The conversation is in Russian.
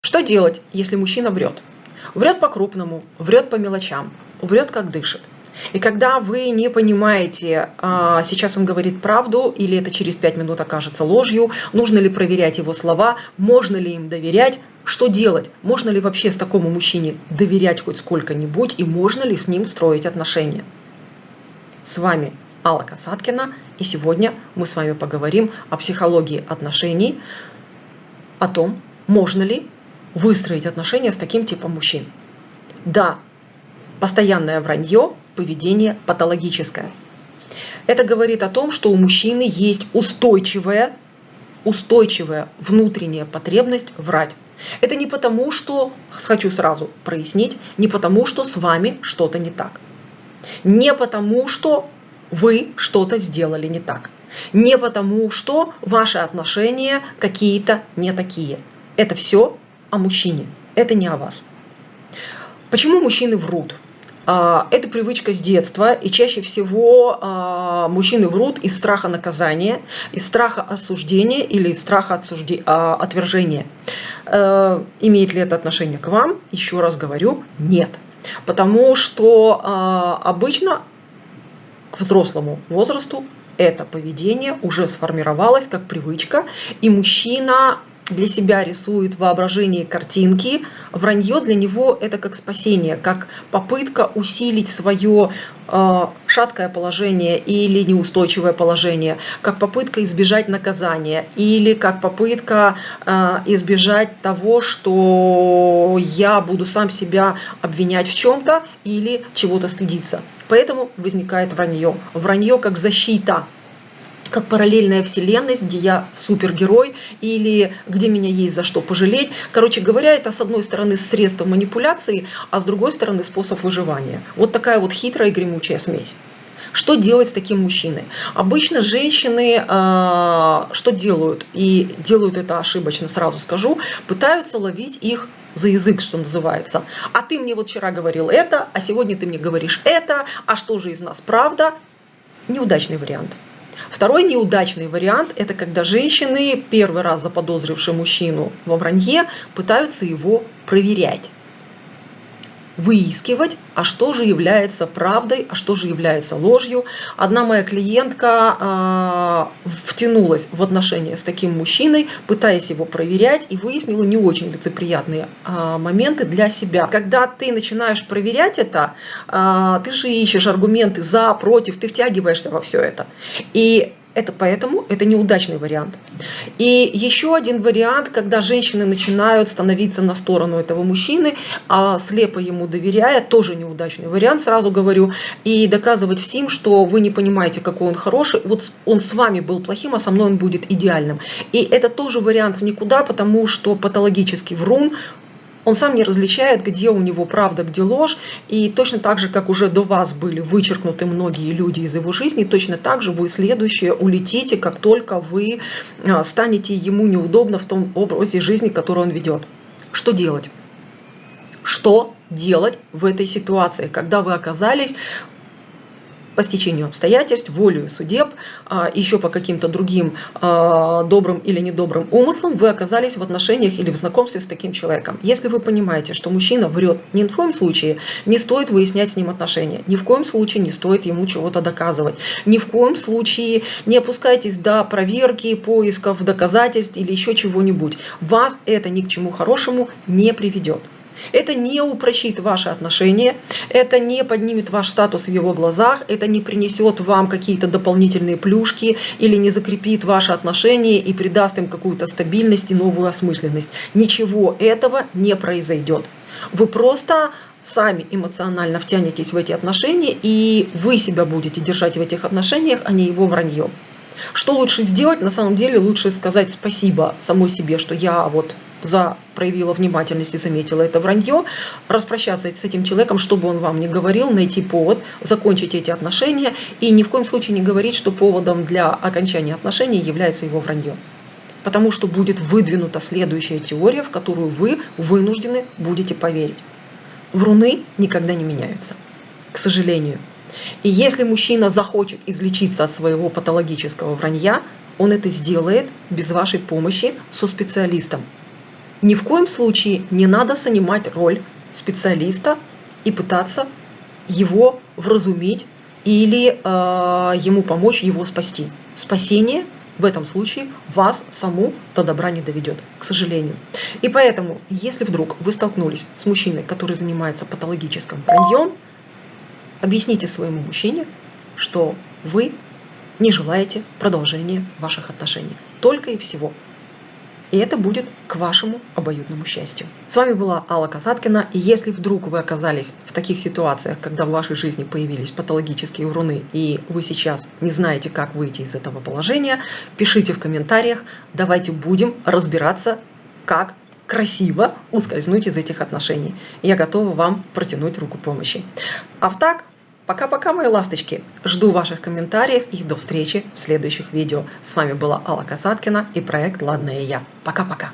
Что делать, если мужчина врет? Врет по-крупному, врет по мелочам, врет как дышит. И когда вы не понимаете, сейчас он говорит правду или это через 5 минут окажется ложью, нужно ли проверять его слова, можно ли им доверять, что делать? Можно ли вообще с такому мужчине доверять хоть сколько-нибудь и можно ли с ним строить отношения? С вами Алла Касаткина, и сегодня мы с вами поговорим о психологии отношений, о том, можно ли выстроить отношения с таким типом мужчин. Да, постоянное вранье, поведение патологическое. Это говорит о том, что у мужчины есть устойчивая внутренняя потребность врать. Это не потому, что, хочу сразу прояснить, не потому, что с вами что-то не так. Не потому, что вы что-то сделали не так. Не потому, что ваши отношения какие-то не такие. Это все о мужчине, это не о вас. Почему мужчины врут? Это привычка с детства, и чаще всего мужчины врут из страха наказания, из страха осуждения или из страха отвержения. Имеет ли это отношение к вам? Еще раз говорю, нет. Потому что обычно к взрослому возрасту это поведение уже сформировалось как привычка, и мужчина для себя рисует в воображении картинки. Вранье для него это как спасение, как попытка усилить свое шаткое положение или неустойчивое положение, как попытка избежать наказания или как попытка избежать того, что я буду сам себя обвинять в чем-то или чего-то стыдиться. Поэтому возникает вранье. Вранье как защита, как параллельная вселенная, где я супергерой или где меня есть за что пожалеть. Короче говоря, это с одной стороны средство манипуляции, а с другой стороны способ выживания. Вот такая вот хитрая и гремучая смесь. Что делать с таким мужчиной? Обычно женщины что делают? И делают это ошибочно, сразу скажу, пытаются ловить их за язык, что называется. А ты мне вот вчера говорил это, а сегодня ты мне говоришь это, а что же из нас правда? Неудачный вариант. Второй неудачный вариант – это когда женщины, первый раз заподозрившие мужчину во вранье, пытаются его проверять, выискивать, а что же является правдой, а что же является ложью. Одна моя клиентка втянулась в отношения с таким мужчиной, пытаясь его проверять, и выяснила не очень лицеприятные моменты для себя. Когда ты начинаешь проверять это, ты же ищешь аргументы за, против, ты втягиваешься во все это. И поэтому это неудачный вариант. И еще один вариант, когда женщины начинают становиться на сторону этого мужчины, слепо ему доверяя, тоже неудачный вариант, сразу говорю, и доказывать всем, что вы не понимаете, какой он хороший, вот он с вами был плохим, а со мной он будет идеальным. И это тоже вариант в никуда, потому что патологический врун, он сам не различает, где у него правда, где ложь. И точно так же, как уже до вас были вычеркнуты многие люди из его жизни, точно так же вы следующие улетите, как только вы станете ему неудобно в том образе жизни, который он ведет. Что делать? Что делать в этой ситуации, когда вы оказались по стечению обстоятельств, волею судеб, еще по каким-то другим добрым или недобрым умыслам вы оказались в отношениях или в знакомстве с таким человеком. Если вы понимаете, что мужчина врет, ни в коем случае не стоит выяснять с ним отношения, ни в коем случае не стоит ему чего-то доказывать, ни в коем случае не опускайтесь до проверки, поисков доказательств или еще чего-нибудь. Вас это ни к чему хорошему не приведет. Это не упрочит ваши отношения, это не поднимет ваш статус в его глазах, это не принесет вам какие-то дополнительные плюшки или не закрепит ваши отношения и придаст им какую-то стабильность и новую осмысленность. Ничего этого не произойдет. Вы просто сами эмоционально втянетесь в эти отношения, и вы себя будете держать в этих отношениях, а не его вранье. Что лучше сделать? На самом деле лучше сказать спасибо самой себе, что я проявила внимательность и заметила это вранье, распрощаться с этим человеком, чтобы он вам не говорил, найти повод, закончить эти отношения и ни в коем случае не говорить, что поводом для окончания отношений является его вранье. Потому что будет выдвинута следующая теория, в которую вы вынуждены будете поверить. Вруны никогда не меняются, к сожалению. И если мужчина захочет излечиться от своего патологического вранья, он это сделает без вашей помощи со специалистом. Ни в коем случае не надо занимать роль специалиста и пытаться его вразумить или ему помочь его спасти. Спасение в этом случае вас саму до добра не доведет, к сожалению. И поэтому, если вдруг вы столкнулись с мужчиной, который занимается патологическим враньем, объясните своему мужчине, что вы не желаете продолжения ваших отношений. Только и всего. И это будет к вашему обоюдному счастью. С вами была Алла Касаткина. И если вдруг вы оказались в таких ситуациях, когда в вашей жизни появились патологические вруны, и вы сейчас не знаете, как выйти из этого положения, пишите в комментариях. Давайте будем разбираться, как красиво ускользнуть из этих отношений. Я готова вам протянуть руку помощи. А так, пока-пока, мои ласточки. Жду ваших комментариев и до встречи в следующих видео. С вами была Алла Касаткина и проект «Ладная я». Пока-пока.